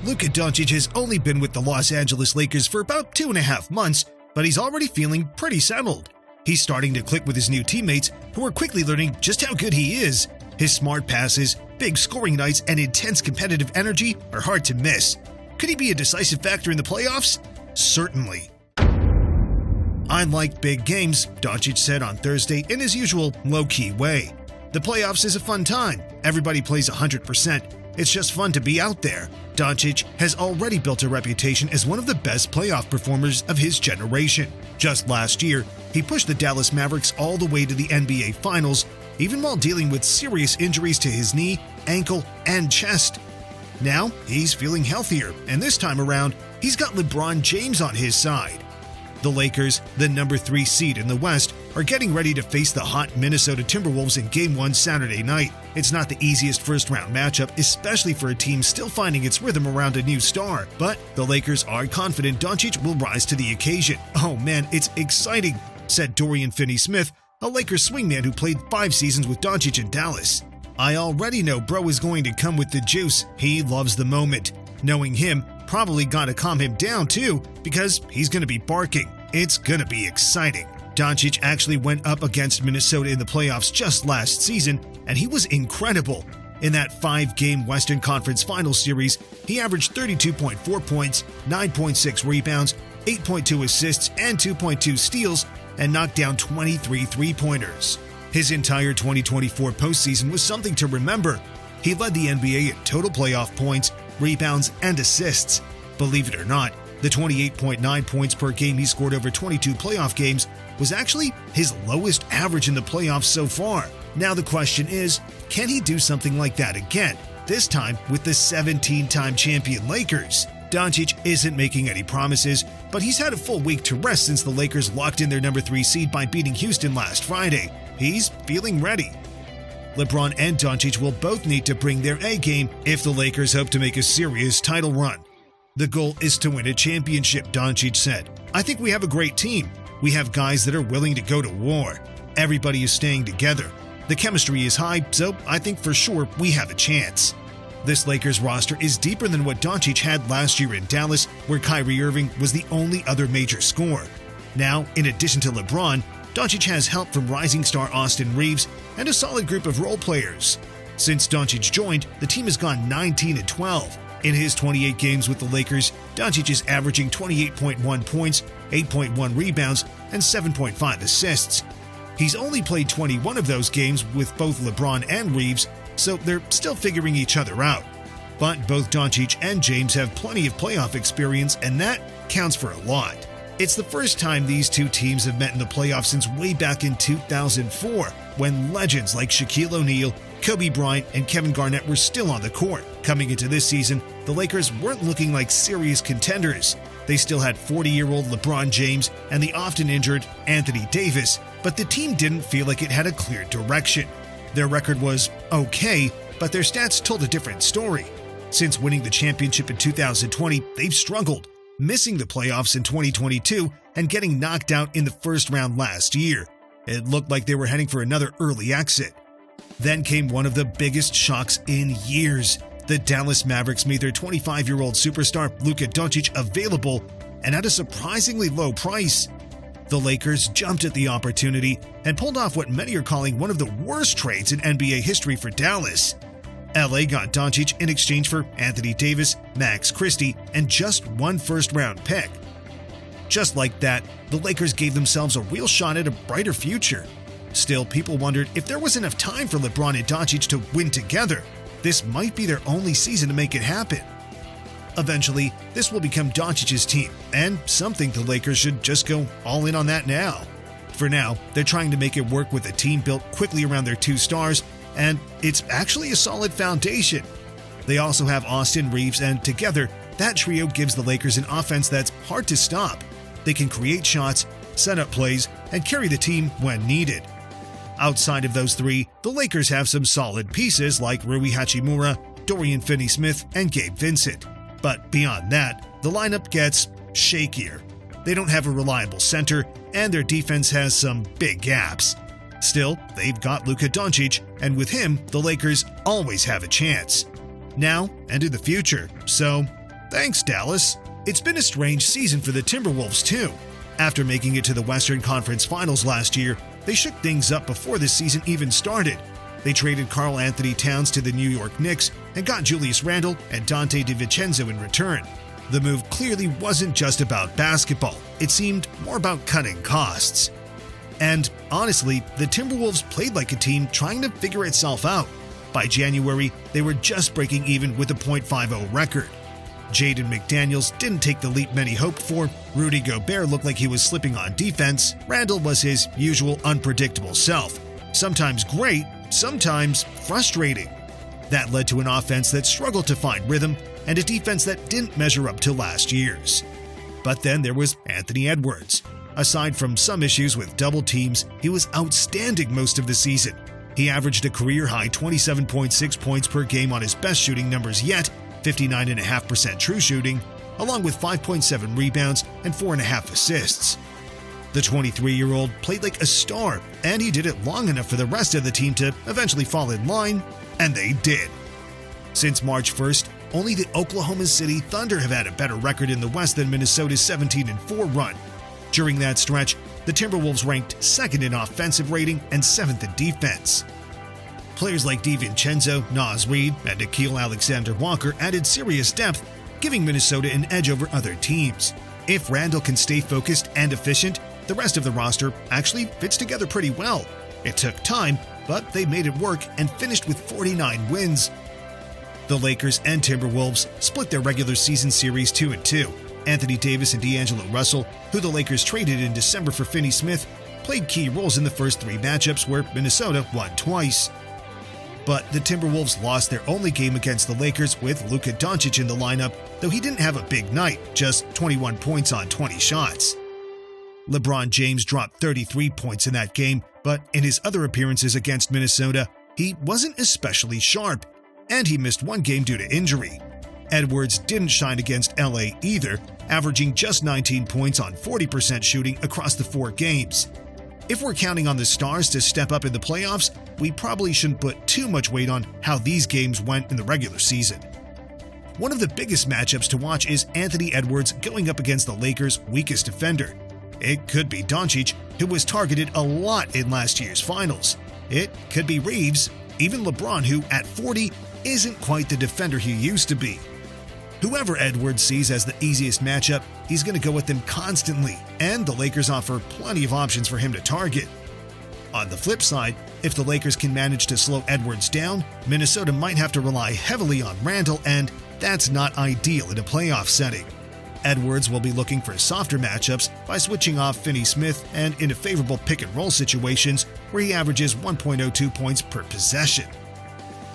Luka Doncic has only been with the Los Angeles Lakers for about 2.5 months, but he's already feeling pretty settled. He's starting to click with his new teammates, who are quickly learning just how good he is. His smart passes, big scoring nights, and intense competitive energy are hard to miss. Could he be a decisive factor in the playoffs? Certainly. "I like big games," Doncic said on Thursday in his usual low-key way. "The playoffs is a fun time. Everybody plays 100%. It's just fun to be out there." Doncic has already built a reputation as one of the best playoff performers of his generation. Just last year, he pushed the Dallas Mavericks all the way to the NBA Finals, even while dealing with serious injuries to his knee, ankle, and chest. Now, he's feeling healthier, and this time around, he's got LeBron James on his side. The Lakers, the number 3 seed in the West, are getting ready to face the hot Minnesota Timberwolves in Game 1 Saturday night. It's not the easiest first-round matchup, especially for a team still finding its rhythm around a new star, but the Lakers are confident Doncic will rise to the occasion. "Oh man, it's exciting," said Dorian Finney-Smith, a Lakers swingman who played 5 seasons with Doncic in Dallas. "I already know bro is going to come with the juice. He loves the moment. Knowing him probably gotta calm him down too, because he's gonna be barking. It's gonna be exciting." Doncic actually went up against Minnesota in the playoffs just last season, and he was incredible. In that 5-game Western Conference Finals series, he averaged 32.4 points, 9.6 rebounds, 8.2 assists, and 2.2 steals, and knocked down 23 three-pointers. His entire 2024 postseason was something to remember. He led the NBA in total playoff points, rebounds, and assists. Believe it or not, the 28.9 points per game he scored over 22 playoff games was actually his lowest average in the playoffs so far. Now the question is, can he do something like that again, this time with the 17-time champion Lakers? Doncic isn't making any promises, but he's had a full week to rest since the Lakers locked in their number 3 seed by beating Houston last Friday. He's feeling ready. LeBron and Doncic will both need to bring their A-game if the Lakers hope to make a serious title run. "The goal is to win a championship," Doncic said. "I think we have a great team. We have guys that are willing to go to war. Everybody is staying together. The chemistry is high, so I think for sure we have a chance." This Lakers roster is deeper than what Doncic had last year in Dallas, where Kyrie Irving was the only other major scorer. Now, in addition to LeBron, Doncic has help from rising star Austin Reeves and a solid group of role players. Since Doncic joined, the team has gone 19-12. In his 28 games with the Lakers, Doncic is averaging 28.1 points, 8.1 rebounds, and 7.5 assists. He's only played 21 of those games with both LeBron and Reeves, so they're still figuring each other out. But both Doncic and James have plenty of playoff experience, and that counts for a lot. It's the first time these two teams have met in the playoffs since way back in 2004, when legends like Shaquille O'Neal, Kobe Bryant, and Kevin Garnett were still on the court. Coming into this season, the Lakers weren't looking like serious contenders. They still had 40-year-old LeBron James and the often injured Anthony Davis, but the team didn't feel like it had a clear direction. Their record was okay, but their stats told a different story. Since winning the championship in 2020, they've struggled, missing the playoffs in 2022 and getting knocked out in the first round last year. It looked like they were heading for another early exit. Then came one of the biggest shocks in years. The Dallas Mavericks made their 25-year-old superstar Luka Doncic available, and at a surprisingly low price. The Lakers jumped at the opportunity and pulled off what many are calling one of the worst trades in NBA history for Dallas. LA got Doncic in exchange for Anthony Davis, Max Christie, and just one first-round pick. Just like that, the Lakers gave themselves a real shot at a brighter future. Still, people wondered if there was enough time for LeBron and Doncic to win together. This might be their only season to make it happen. Eventually, this will become Doncic's team, and some think the Lakers should just go all in on that now. For now, they're trying to make it work with a team built quickly around their 2 stars, and it's actually a solid foundation. They also have Austin Reeves, and together, that trio gives the Lakers an offense that's hard to stop. They can create shots, set up plays, and carry the team when needed. Outside of those 3, the Lakers have some solid pieces like Rui Hachimura, Dorian Finney-Smith, and Gabe Vincent. But beyond that, the lineup gets shakier. They don't have a reliable center, and their defense has some big gaps. Still, they've got Luka Doncic, and with him, the Lakers always have a chance. Now and in the future, so Thanks, Dallas. It's been a strange season for the Timberwolves, too. After making it to the Western Conference Finals last year, they shook things up before the season even started. They traded Karl Anthony Towns to the New York Knicks and got Julius Randle and Dante DiVincenzo in return. The move clearly wasn't just about basketball. It seemed more about cutting costs. And honestly, the Timberwolves played like a team trying to figure itself out. By January, they were just breaking even with a .50 record. Jaden McDaniels didn't take the leap many hoped for. Rudy Gobert looked like he was slipping on defense. Randle was his usual unpredictable self. Sometimes great, sometimes frustrating. That led to an offense that struggled to find rhythm and a defense that didn't measure up to last year's. But then there was Anthony Edwards. Aside from some issues with double teams, he was outstanding most of the season. He averaged a career-high 27.6 points per game on his best shooting numbers yet, 59.5% true shooting, along with 5.7 rebounds and 4.5 assists. The 23-year-old played like a star, and he did it long enough for the rest of the team to eventually fall in line, and they did. Since March 1st, only the Oklahoma City Thunder have had a better record in the West than Minnesota's 17-4 run. During that stretch, the Timberwolves ranked second in offensive rating and seventh in defense. Players like DiVincenzo, Naz Reid, and Nickeil Alexander-Walker added serious depth, giving Minnesota an edge over other teams. If Randle can stay focused and efficient, the rest of the roster actually fits together pretty well. It took time, but they made it work and finished with 49 wins. The Lakers and Timberwolves split their regular season series 2-2. Anthony Davis and D'Angelo Russell, who the Lakers traded in December for Finney Smith, played key roles in the first three matchups where Minnesota won twice. But the Timberwolves lost their only game against the Lakers with Luka Doncic in the lineup, though he didn't have a big night, just 21 points on 20 shots. LeBron James dropped 33 points in that game, but in his other appearances against Minnesota, he wasn't especially sharp, and he missed one game due to injury. Edwards didn't shine against LA either, averaging just 19 points on 40% shooting across the 4 games. If we're counting on the stars to step up in the playoffs, we probably shouldn't put too much weight on how these games went in the regular season. One of the biggest matchups to watch is Anthony Edwards going up against the Lakers' weakest defender. It could be Doncic, who was targeted a lot in last year's finals. It could be Reeves, even LeBron, who at 40 isn't quite the defender he used to be. Whoever Edwards sees as the easiest matchup, he's going to go with them constantly, and the Lakers offer plenty of options for him to target. On the flip side, if the Lakers can manage to slow Edwards down, Minnesota might have to rely heavily on Randle, and that's not ideal in a playoff setting. Edwards will be looking for softer matchups by switching off Finney Smith and into favorable pick-and-roll situations where he averages 1.02 points per possession.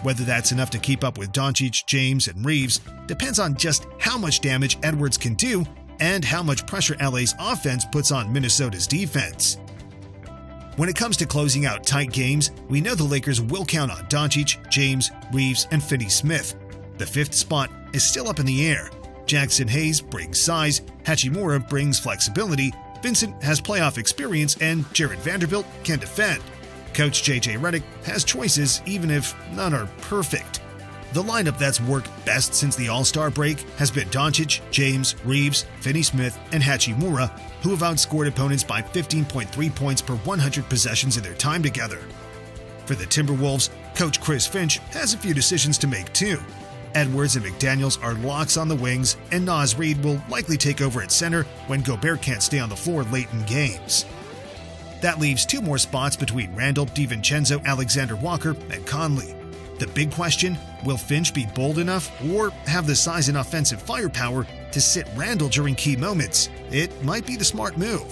Whether that's enough to keep up with Doncic, James, and Reeves depends on just how much damage Edwards can do and how much pressure LA's offense puts on Minnesota's defense. When it comes to closing out tight games, we know the Lakers will count on Doncic, James, Reeves, and Finney Smith. The fifth spot is still up in the air. Jackson Hayes brings size, Hachimura brings flexibility, Vincent has playoff experience, and Jared Vanderbilt can defend. Coach J.J. Redick has choices even if none are perfect. The lineup that's worked best since the All-Star break has been Doncic, James, Reeves, Finney Smith, and Hachimura, who have outscored opponents by 15.3 points per 100 possessions in their time together. For the Timberwolves, Coach Chris Finch has a few decisions to make too. Edwards and McDaniels are locks on the wings, and Naz Reid will likely take over at center when Gobert can't stay on the floor late in games. That leaves 2 more spots between Randle, DiVincenzo, Alexander-Walker, and Conley. The big question, will Finch be bold enough or have the size and offensive firepower to sit Randle during key moments? It might be the smart move.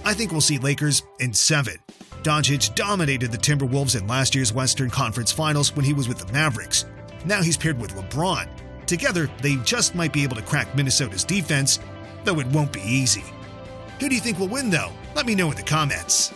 I think we'll see Lakers in 7. Doncic dominated the Timberwolves in last year's Western Conference Finals when he was with the Mavericks. Now he's paired with LeBron. Together, they just might be able to crack Minnesota's defense, though it won't be easy. Who do you think will win, though? Let me know in the comments.